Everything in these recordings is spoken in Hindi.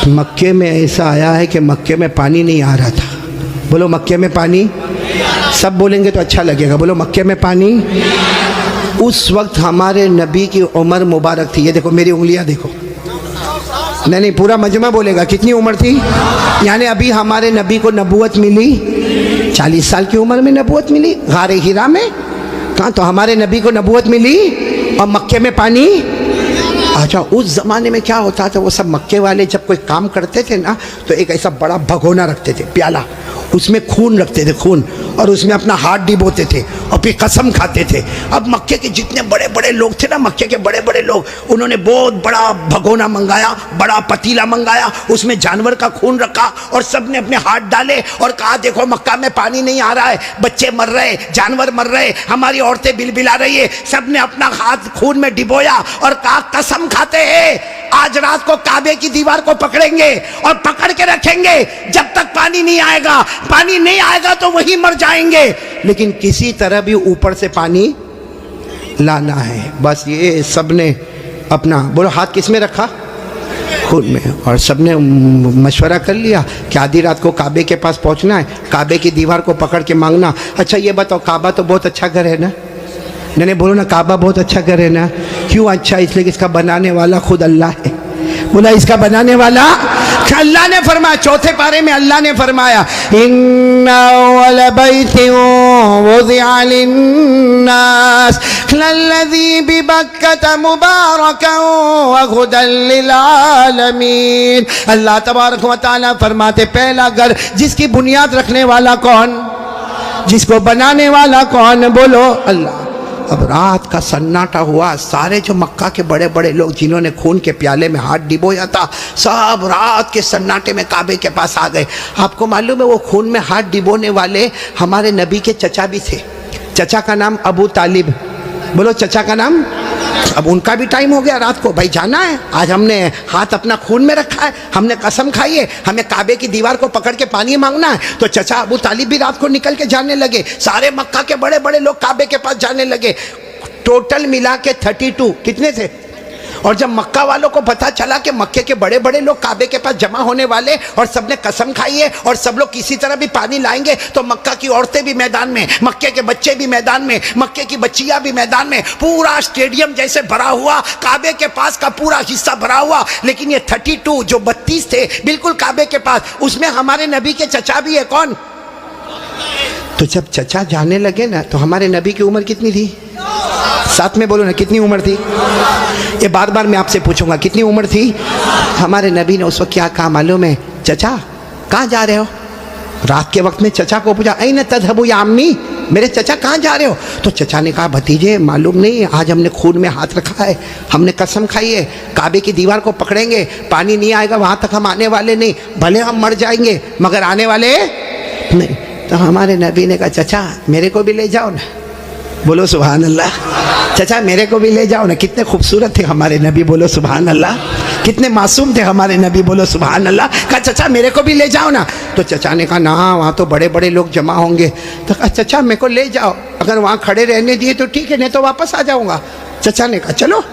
मक्के में ऐसा आया है कि मक्के में पानी नहीं आ रहा था। बोलो मक्के में पानी, सब बोलेंगे तो अच्छा लगेगा। बोलो मक्के में पानी। उस वक्त हमारे नबी की उम्र मुबारक थी। ये देखो मेरी उंगलियां देखो। नहीं पूरा मजमा बोलेगा। कितनी उम्र थी? यानी अभी हमारे नबी को नबूवत मिली 40 साल की उम्र में नबूवत मिली गारे हिरा में। कहाँ? तो हमारे नबी को नबूवत मिली और मक्के में पानी। अच्छा, उस ज़माने में क्या होता था, वो सब मक्के वाले जब कोई काम करते थे ना तो एक ऐसा बड़ा भगोना रखते थे, प्याला, उसमें खून रखते थे, खून, और उसमें अपना हाथ डिबोते थे और फिर कसम खाते थे। अब मक्के के जितने बड़े बड़े लोग थे ना, मक्के के बड़े बड़े लोग, उन्होंने बहुत बड़ा भगोना मंगाया, बड़ा पतीला मंगाया, उसमें जानवर का खून रखा और सब ने अपने हाथ डाले और कहा देखो मक्का में पानी नहीं आ रहा है, बच्चे मर रहे, जानवर मर रहे, हमारी औरतें बिलबिला रही है। सब ने अपना हाथ खून में डिबोया और कहा कसम खाते हैं आज रात को काबे की दीवार को पकड़ेंगे और पकड़ के रखेंगे जब तक पानी नहीं आएगा। पानी नहीं आएगा तो वहीं मर जाएंगे, लेकिन किसी तरह भी ऊपर से पानी लाना है। बस ये सबने अपना, बोलो हाथ किस में रखा? खून में। और सबने मशवरा कर लिया कि आधी रात को काबे के पास पहुंचना है, काबे की दीवार को पकड़ के मांगना। अच्छा ये बताओ, काबा तो बहुत अच्छा घर है ना? नहीं बोलो ना, काबा बहुत अच्छा घर है ना? क्यों अच्छा? इसलिए कि इसका बनाने वाला खुद अल्लाह है। बोला इसका बनाने वाला अल्लाह ने फरमाया, चौथे पारे में अल्लाह ने फरमाया इन्ना अव्वल बैतिन वुज़िअ लिन्नास लल्लज़ी बिबक्कता मुबारकन व हुदल लिल आलमीन। अल्लाह तबारक व तआला फरमाते पहला घर जिसकी बुनियाद रखने वाला कौन? जिसको बनाने वाला कौन? बोलो अल्लाह। अब रात का सन्नाटा हुआ, सारे जो मक्का के बड़े बड़े लोग जिन्होंने खून के प्याले में हाथ डिबोया था, सब रात के सन्नाटे में काबे के पास आ गए। आपको मालूम है वो खून में हाथ डिबोने वाले हमारे नबी के चचा भी थे। चचा का नाम अबू तालिब। बोलो चचा का नाम। अब उनका भी टाइम हो गया, रात को भाई जाना है, आज हमने हाथ अपना खून में रखा है, हमने कसम खाई है, हमें काबे की दीवार को पकड़ के पानी मांगना है। तो चचा अबू तालिब भी रात को निकल के जाने लगे, सारे मक्का के बड़े बड़े लोग काबे के पास जाने लगे। टोटल मिला के 32 कितने थे? और जब मक्का वालों को पता चला कि मक्के के बड़े बड़े लोग काबे के पास जमा होने वाले और सबने कसम खाई है और सब लोग किसी तरह भी पानी लाएंगे, तो मक्का की औरतें भी मैदान में, मक्के के बच्चे भी मैदान में, मक्के की बच्चियां भी मैदान में, पूरा स्टेडियम जैसे भरा हुआ, काबे के पास का पूरा हिस्सा भरा हुआ। लेकिन ये 32 जो 32 थे बिल्कुल काबे के पास, उसमें हमारे नबी के चचा भी है। कौन? तो जब चचा जाने लगे ना, तो हमारे नबी की उम्र कितनी थी? साथ में बोलो ना, कितनी उम्र थी? ये बार बार मैं आपसे पूछूंगा, कितनी उम्र थी? हमारे नबी ने उस वक्त क्या कहा मालूम है? चचा कहाँ जा रहे हो? रात के वक्त में चचा को पूछा, ऐन तज़हबू या अम्मी, मेरे चचा कहाँ जा रहे हो? तो चचा ने कहा भतीजे मालूम नहीं, आज हमने खून में हाथ रखा है, हमने कसम खाई है काबे की दीवार को पकड़ेंगे, पानी नहीं आएगा वहाँ तक हम आने वाले नहीं, भले हम मर जाएंगे मगर आने वाले नहीं। तो हमारे नबी ने कहा चचा मेरे को भी ले जाओ ना। बोलो सुभान अल्लाह। चचा मेरे को भी ले जाओ ना। कितने खूबसूरत थे हमारे नबी, बोलो सुभान अल्लाह। कितने मासूम थे हमारे नबी, बोलो सुभान अल्लाह। कहा चचा मेरे को भी ले जाओ ना। तो चचा ने कहा ना, वहाँ तो बड़े बड़े लोग जमा होंगे। तो कहा चचा मेरे को ले जाओ, अगर वहाँ खड़े रहने दिए तो ठीक है, नहीं तो वापस आ जाऊँगा। चचा ने कहा चलो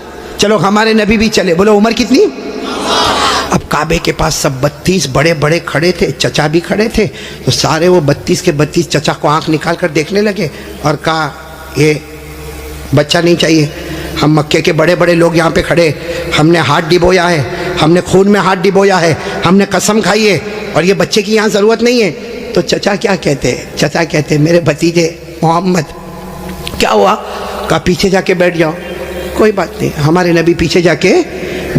चलो। हमारे नबी भी चले। बोलो उम्र कितनी? अब काबे के पास सब 32 बड़े बड़े खड़े थे, चचा भी खड़े थे। तो सारे वो 32 के 32 चचा को आँख निकाल कर देखने लगे और कहा ये बच्चा नहीं चाहिए, हम मक्के के बड़े बड़े लोग यहाँ पे खड़े, हमने हाथ डिबोया है, हमने खून में हाथ डिबोया है, हमने कसम खाई है और ये बच्चे की यहाँ ज़रूरत नहीं है। तो चचा क्या कहते हैं? चचा कहते हैं मेरे भतीजे मोहम्मद क्या हुआ? कहा पीछे जाके बैठ जाओ। कोई बात नहीं, हमारे नबी पीछे जाके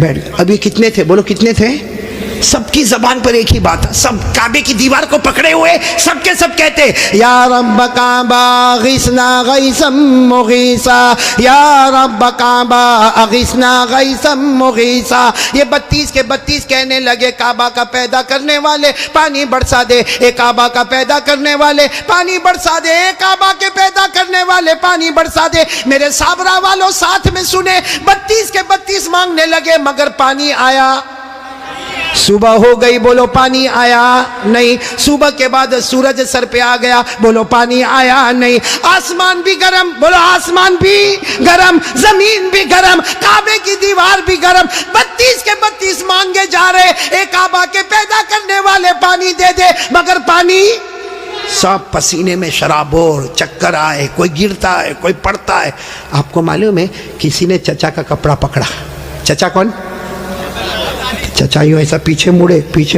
बैठ गए। अभी कितने थे? बोलो कितने थे? सबकी जबान पर एक ही बात है, सब काबे की दीवार को पकड़े हुए सबके सब कहते या रब्ब काबा अगिसना गैसम मुगीसा, या रब्ब काबा अगिसना गैसम मुगीसा। ये 32 के 32 कहने लगे काबा का पैदा करने वाले पानी बरसा दे, ए काबा का पैदा करने वाले पानी बरसा दे, ए काबा के पैदा करने वाले पानी बरसा दे। मेरे साबरा वालों साथ में सुने, 32 के 32 मांगने लगे मगर पानी आया। सुबह हो गई, बोलो पानी आया नहीं। सुबह के बाद सूरज सर पे आ गया, बोलो पानी आया नहीं। आसमान भी गरम, बोलो आसमान भी गरम, जमीन भी गरम, काबे की दीवार भी गरम। 32 के 32 मांगे जा रहे, एक काबा के पैदा करने वाले पानी दे दे, मगर पानी सब पसीने में शराबोर, चक्कर आए, कोई गिरता है, कोई पड़ता है। आपको मालूम है किसी ने चचा का कपड़ा पकड़ा। चचा कौन? चचा यूं ऐसा पीछे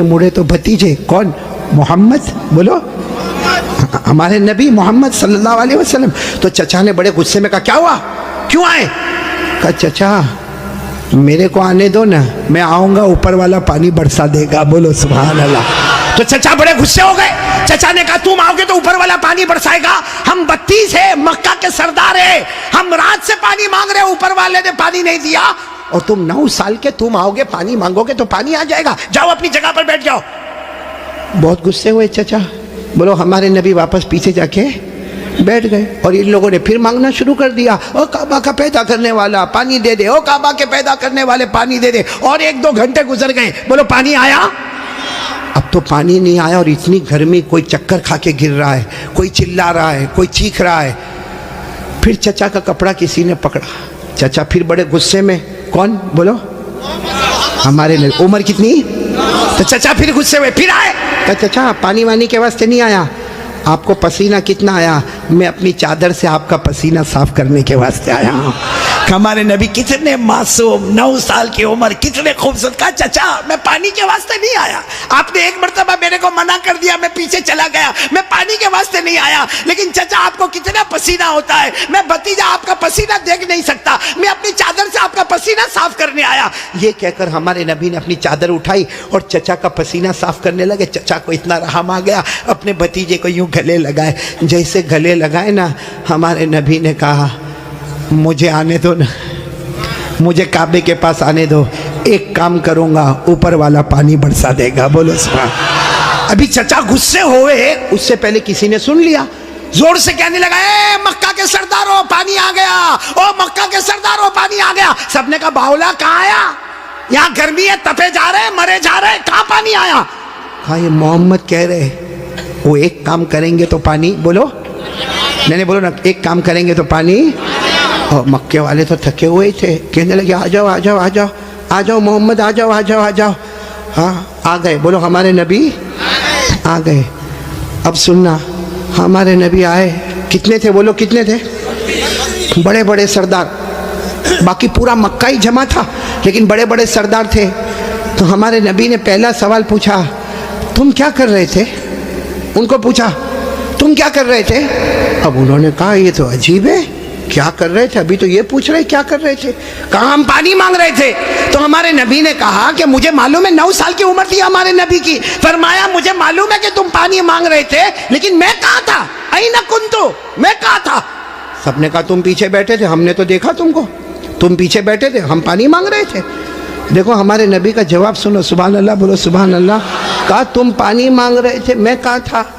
मुड़े तो भतीजे कौन? मोहम्मद, बोलो हमारे नबी मोहम्मद सल्लल्लाहु अलैहि वसल्लम। तो चचा ने बड़े गुस्से में कहा क्या हुआ, क्यों आए? कहा चचा मेरे को आने दो ना, मैं आऊंगा ऊपर वाला पानी बरसा देगा, बोलो सुभान अल्लाह। तो चचा बड़े गुस्से हो गए। चचा ने कहा तुम आओगे तो ऊपर वाला पानी बरसाएगा? हम 32 है, मक्का के सरदार है, हम रात से पानी मांग रहे, ऊपर वाले ने पानी नहीं दिया, और तुम 9 साल के, तुम आओगे पानी मांगोगे तो पानी आ जाएगा, जाओ अपनी जगह पर बैठ जाओ। बहुत गुस्से हुए चचा। बोलो हमारे नबी वापस पीछे जाके बैठ गए, और इन लोगों ने फिर मांगना शुरू कर दिया, ओ काबा का पैदा करने वाला पानी दे दे, ओ काबा के पैदा करने वाले पानी दे दे। और 1-2 घंटे गुजर गए, बोलो पानी आया? अब तो पानी नहीं आया, और इतनी गर्मी, कोई चक्कर खा के गिर रहा है, कोई चिल्ला रहा है, कोई चीख रहा है। फिर चचा का कपड़ा किसी ने पकड़ा। चचा फिर बड़े गुस्से में, कौन? बोलो हमारे नबी। उम्र कितनी? तो चचा फिर गुस्से हुए, फिर आए। तो चचा पानी वानी के वास्ते नहीं आया, आपको पसीना कितना आया? मैं अपनी चादर से आपका पसीना साफ करने के वास्ते आया हूँ। हमारे नबी कितने मासूम, 9 साल की उम्र, कितने खूबसूरत। कहा चचा मैं पानी के वास्ते नहीं आया, आपने एक मर्तबा मेरे को मना कर दिया, मैं पीछे चला गया, मैं पानी के वास्ते नहीं आया। लेकिन चचा आपको कितना पसीना होता है, मैं भतीजा आपका पसीना देख नहीं सकता, मैं अपनी चादर से आपका पसीना साफ करने आया। ये कहकर हमारे नबी ने अपनी चादर उठाई और चचा का पसीना साफ करने लगे। चचा को इतना रहम आ गया, अपने भतीजे को यूं गले लगाए। जैसे गले लगाए ना, हमारे नबी ने कहा मुझे आने दो ना, मुझे काबे के पास आने दो, एक काम करूंगा, ऊपर वाला पानी बरसा देगा, बोलो सुभान। अभी चचा गुस्से हुए, उससे पहले किसी ने सुन लिया, जोर से कहने लगा, ए मक्का के सरदारों पानी आ गया, ओ मक्का के सरदारों पानी आ गया। सबने कहा बावला कहाँ आया, यहाँ गर्मी है, तपे जा रहे, मरे जा रहे, कहाँ पानी आया? कहा ये मोहम्मद कह रहे, वो एक काम करेंगे तो पानी, बोलो नहीं बोलो ना, एक काम करेंगे तो पानी। और मक्के वाले तो थके हुए थे, कहने लगे आ जाओ आ जाओ आ जाओ आ जाओ मोहम्मद, आ जाओ आ जाओ आ जाओ। हाँ आ गए, बोलो हमारे नबी आ गए। अब सुनना, हमारे नबी आए, कितने थे बोलो, कितने थे? बड़े बड़े सरदार, बाकी पूरा मक्का ही जमा था, लेकिन बड़े बड़े सरदार थे। तो हमारे नबी ने पहला सवाल पूछा, तुम क्या कर रहे थे? उनको पूछा तुम क्या कर रहे थे? अब उन्होंने कहा ये तो अजीब है, क्या कर रहे थे? अभी तो ये पूछ रहे क्या कर रहे थे? कहा हम पानी मांग रहे थे। तो हमारे नबी ने कहा कि मुझे मालूम है, 9 साल की उम्र थी हमारे नबी की, फरमाया मुझे मालूम है कि तुम पानी मांग रहे थे, लेकिन मैं कहाँ था? अयना कुंतु, मैं कहाँ था? सबने कहा तुम पीछे बैठे थे, हमने तो देखा तुमको, तुम पीछे बैठे थे, हम पानी मांग रहे थे। देखो हमारे नबी का जवाब सुनो, सुभान अल्लाह, बोलो सुभान अल्लाह। कहा तुम पानी मांग रहे थे, मैं कहाँ था?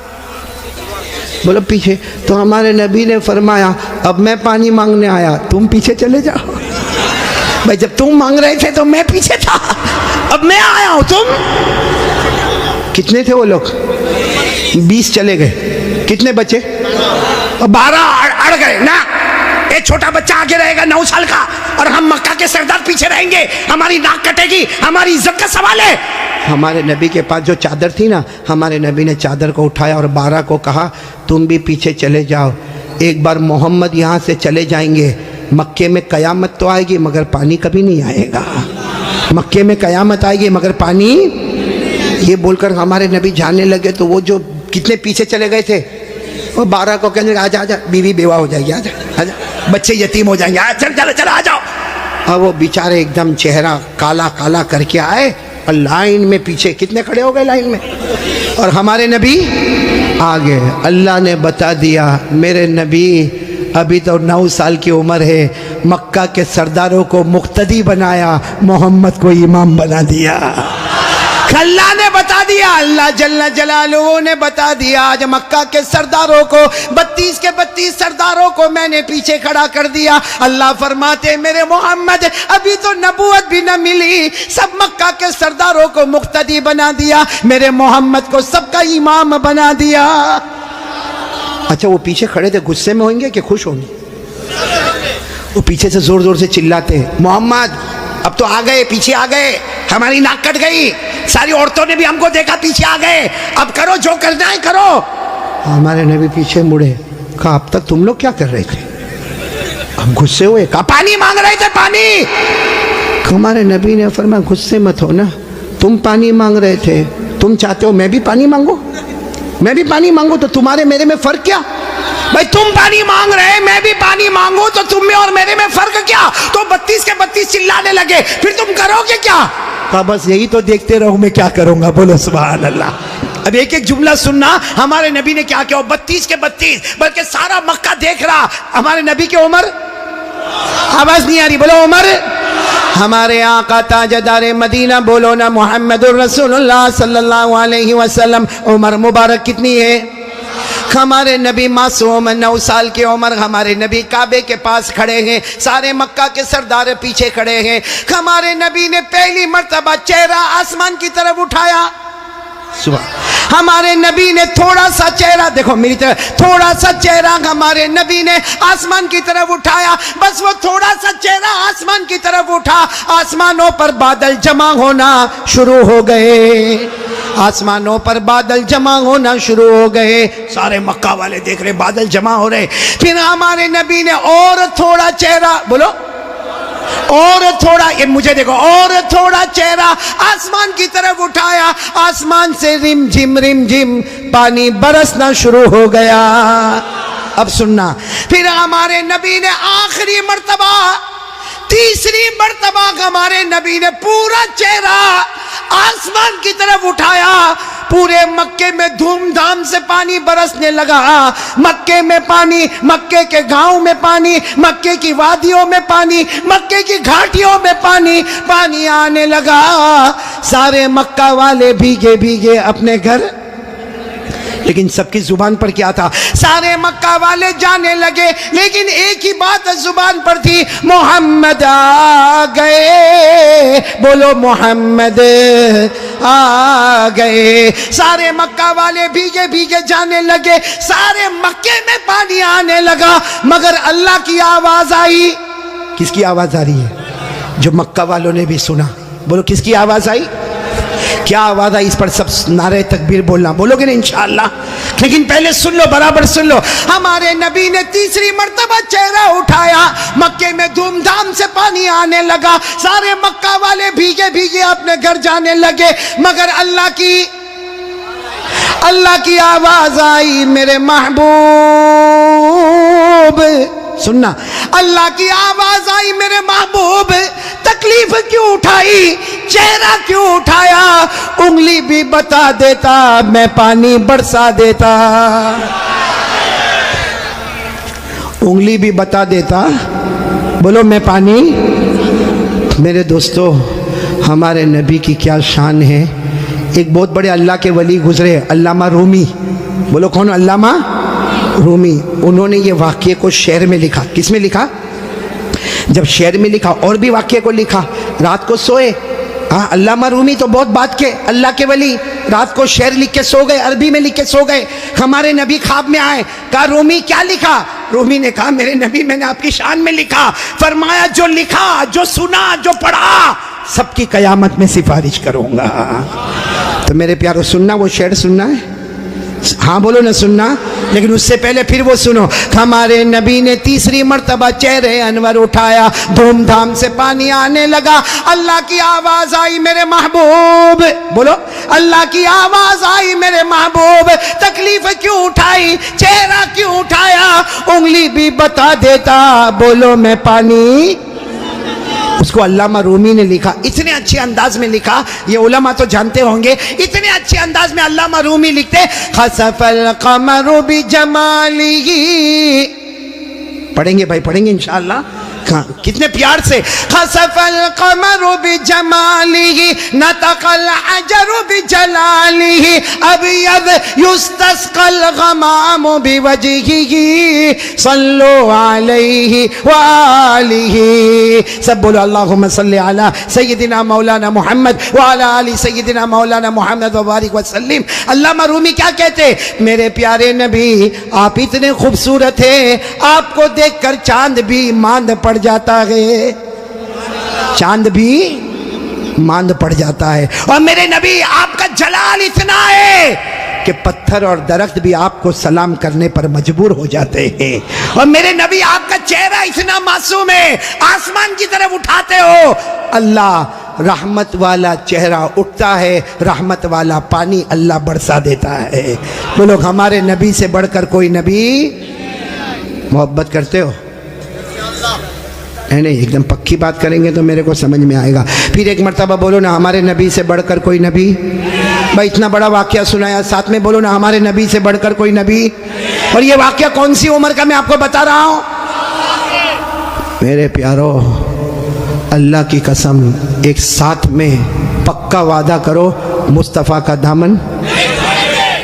बोलो पीछे। तो हमारे नबी ने फरमाया अब मैं पानी मांगने आया, तुम पीछे चले जाओ। भाई जब तुम मांग रहे थे तो मैं पीछे था, अब मैं आया हूं, तुम कितने थे वो लोग? 20 चले गए, कितने बचे? 12 अड़ गए ना। एक छोटा बच्चा आगे रहेगा 9 साल का, और हम मक्का के सरदार पीछे रहेंगे, हमारी नाक कटेगी, हमारी इज्जत का सवाल है। हमारे नबी के पास जो चादर थी ना, हमारे नबी ने चादर को उठाया और 12 को कहा तुम भी पीछे चले जाओ, एक बार मोहम्मद यहाँ से चले जाएंगे, मक्के में कयामत तो आएगी मगर पानी कभी नहीं आएगा, मक्के में कयामत आएगी मगर पानी। ये बोलकर हमारे नबी जाने लगे। तो वो जो कितने पीछे चले गए थे, वो 12 को कहने लगे आजा आजा, बीवी बेवा हो जाएगी, आजा आजा, बच्चे यतीम हो जाएंगे, चल चलो चलो आ जाओ। अब वो बेचारे एकदम चेहरा काला काला करके आए, और लाइन में पीछे कितने खड़े हो गए लाइन में, और हमारे नबी आगे। अल्लाह ने बता दिया मेरे नबी अभी तो 9 साल की उम्र है, मक्का के सरदारों को मुक्तदी बनाया, मोहम्मद को इमाम बना दिया। अल्लाह ने बता दिया, अल्लाह जल्ल जलालुहू ने बता दिया। आज मक्का के सरदारों को 32 के 32 सरदारों को मैंने पीछे खड़ा कर दिया। अल्लाह फरमाते मेरे मोहम्मद अभी तो नबूवत भी न मिली, सब मक्का के सरदारों को मुक्तदी बना दिया, मेरे मोहम्मद को सबका इमाम बना दिया। अच्छा वो पीछे खड़े थे, गुस्से में होंगे कि खुश होंगे? वो पीछे से जोर जोर से चिल्लाते मोहम्मद अब तो आ गए, पीछे आ गए, हमारी नाक कट गई, सारी औरतों ने भी हमको देखा, पीछे आ गए, अब करो जो करना है करो। हमारे नबी पीछे मुड़े, कहा अब तक तुम लोग क्या कर रहे थे? हम गुस्से हुए, कहा पानी मांग रहे थे, पानी। हमारे नबी ने फरमाया गुस्से मत हो ना, तुम पानी मांग रहे थे, तुम चाहते हो मैं भी पानी मांगू, मैं भी पानी मांगू, तो तुम्हारे मेरे में फर्क क्या? भाई तुम पानी मांग रहे, मैं भी पानी मांगू, तो तुम में और मेरे में फर्क क्या? तो 32 के 32 चिल्लाने लगे, फिर तुम करोगे क्या? कहा बस यही तो देखते रहो, मैं क्या करूंगा। बोलो सुभान अल्लाह। अब एक एक जुमला सुनना, हमारे नबी ने क्या किया। 32 के 32 बल्कि सारा मक्का देख रहा, हमारे नबी की उम्र, आवाज नहीं आ रही, बोलो उम्र। हमारे आका ताजदार मदीना, बोलो ना मुहम्मदुर रसूलुल्लाह सल्लल्लाहु अलैहि वसल्लम, उम्र मुबारक कितनी है? हमारे नबी मासूम 9 साल की उम्र, हमारे नबी काबे के पास खड़े हैं, सारे मक्का के सरदार पीछे खड़े हैं। हमारे नबी ने पहली मर्तबा चेहरा आसमान की तरफ उठाया, सुबह। हमारे नबी ने थोड़ा सा चेहरा, देखो मेरी तरफ, थोड़ा सा चेहरा हमारे नबी ने आसमान की तरफ उठाया, बस वो थोड़ा सा चेहरा आसमान की तरफ उठा, आसमानों पर बादल जमा होना शुरू हो गए, आसमानों पर बादल जमा होना शुरू हो गए। सारे मक्का वाले देख रहे बादल जमा हो रहे। फिर हमारे नबी ने और थोड़ा चेहरा, बोलो और थोड़ा, ये मुझे देखो, और थोड़ा चेहरा आसमान की तरफ उठाया, आसमान से रिम झिम पानी बरसना शुरू हो गया। अब सुनना, फिर हमारे नबी ने आखिरी मर्तबा, तीसरी मर्तबा हमारे नबी ने पूरा चेहरा आसमान की तरफ उठाया, पूरे मक्के में धूमधाम से पानी बरसने लगा। मक्के में पानी, मक्के के गांव में पानी, मक्के की वादियों में पानी, मक्के की घाटियों में पानी, पानी आने लगा। सारे मक्का वाले भीगे भीगे अपने घर, लेकिन सबकी जुबान पर क्या था? सारे मक्का वाले जाने लगे, लेकिन एक ही बात जुबान पर थी, मोहम्मद आ गए, बोलो मोहम्मद आ गए। सारे मक्का वाले भीगे भीगे जाने लगे, सारे मक्के में पानी आने लगा, मगर अल्लाह की आवाज आई। किसकी आवाज आ रही है? जो मक्का वालों ने भी सुना। बोलो किसकी आवाज आई? क्या आवाज आई? इस पर सब नारे तकबीर बोलना, बोलोगे ना इंशाअल्लाह। लेकिन पहले सुन लो, बराबर सुन लो। हमारे नबी ने तीसरी मर्तबा चेहरा उठाया, मक्के में धूमधाम से पानी आने लगा, सारे मक्का वाले भीगे भीगे अपने घर जाने लगे, मगर अल्लाह की आवाज आई, मेरे महबूब, सुनना, अल्लाह की आवाज आई, मेरे महबूब तकलीफ क्यों उठाई, चेहरा क्यों उठाया, उंगली भी बता देता, मैं पानी बरसा देता, उंगली भी बता देता, बोलो मैं पानी। मेरे दोस्तों, हमारे नबी की क्या शान है। एक बहुत बड़े अल्लाह के वली गुजरे, अल्लामा रूमी, बोलो कौन? अल्लामा रूमी। उन्होंने ये वाक्य को शेर में लिखा। किस में लिखा? जब शेर में लिखा, और भी वाक्य को लिखा। रात को सोए, हाँ, अल्लामा रूमी तो बहुत बात के अल्लाह के वली, रात को शेर लिख के सो गए, अरबी में लिख के सो गए। हमारे नबी ख्वाब में आए, कहा रूमी क्या लिखा? रूमी ने कहा मेरे नबी मैंने आपकी शान में लिखा। फरमाया जो लिखा, जो सुना, जो पढ़ा, सबकी कयामत में सिफारिश करूंगा। तो मेरे प्यारो, सुनना, वो शेर सुनना है? हाँ बोलो ना, सुनना। लेकिन उससे पहले फिर वो सुनो। हमारे नबी ने तीसरी मर्तबा चेहरे अनवर उठाया, धूमधाम से पानी आने लगा, अल्लाह की आवाज आई, मेरे महबूब, बोलो अल्लाह की आवाज आई, मेरे महबूब तकलीफ क्यों उठाई, चेहरा क्यों उठाया, उंगली भी बता देता, बोलो मैं पानी। उसको अल्लामा रूमी ने लिखा, इतने अच्छे अंदाज में लिखा, ये उलमा तो जानते होंगे, इतने अच्छे अंदाज में अल्लामा रूमी लिखते, खसफल कमरु बिजमालिही, पढ़ेंगे भाई, पढ़ेंगे इंशाअल्लाह। कितने प्यार से, खसफल कमरु बिजमालिही नतकल अजरु बिजलालिही अबयद युस्तस्कल गमामु बिवजहिही सल्लु अलैहि व आलिही। सब बोलो अल्लाहुम्मा सल्ली अला सय्यदिना मौलाना मोहम्मद व अला आलि सय्यदिना मौलाना मोहम्मद व बारिक व सल्लिम। अल्लामा रूमी क्या कहते, मेरे प्यारे नबी आप इतने खूबसूरत हैं, आपको देखकर चांद भी मांद पड़ जाता है, चांद भी मांद पड़ जाता है। और मेरे नबी आपका जलाल इतना है कि पत्थर और दरख्त भी आपको सलाम करने पर मजबूर हो जाते हैं। और मेरे नबी आपका चेहरा इतना मासूम है, आसमान की तरफ उठाते हो, अल्लाह रहमत वाला चेहरा उठता है, रहमत वाला पानी अल्लाह बरसा देता है। तो लोग हमारे नबी से बढ़कर कोई नबी, मोहब्बत करते हो? नहीं, एकदम पक्की बात करेंगे तो मेरे को समझ में आएगा। फिर एक मर्तबा बोलो ना, हमारे नबी से बढ़कर कोई नबी। भाई इतना बड़ा वाक़या सुनाया, साथ में बोलो ना, हमारे नबी से बढ़कर कोई नबी। और ये वाक़या कौन सी उम्र का मैं आपको बता रहा हूँ? मेरे प्यारो, अल्लाह की कसम, एक साथ में पक्का वादा करो, मुस्तफ़ा का दामन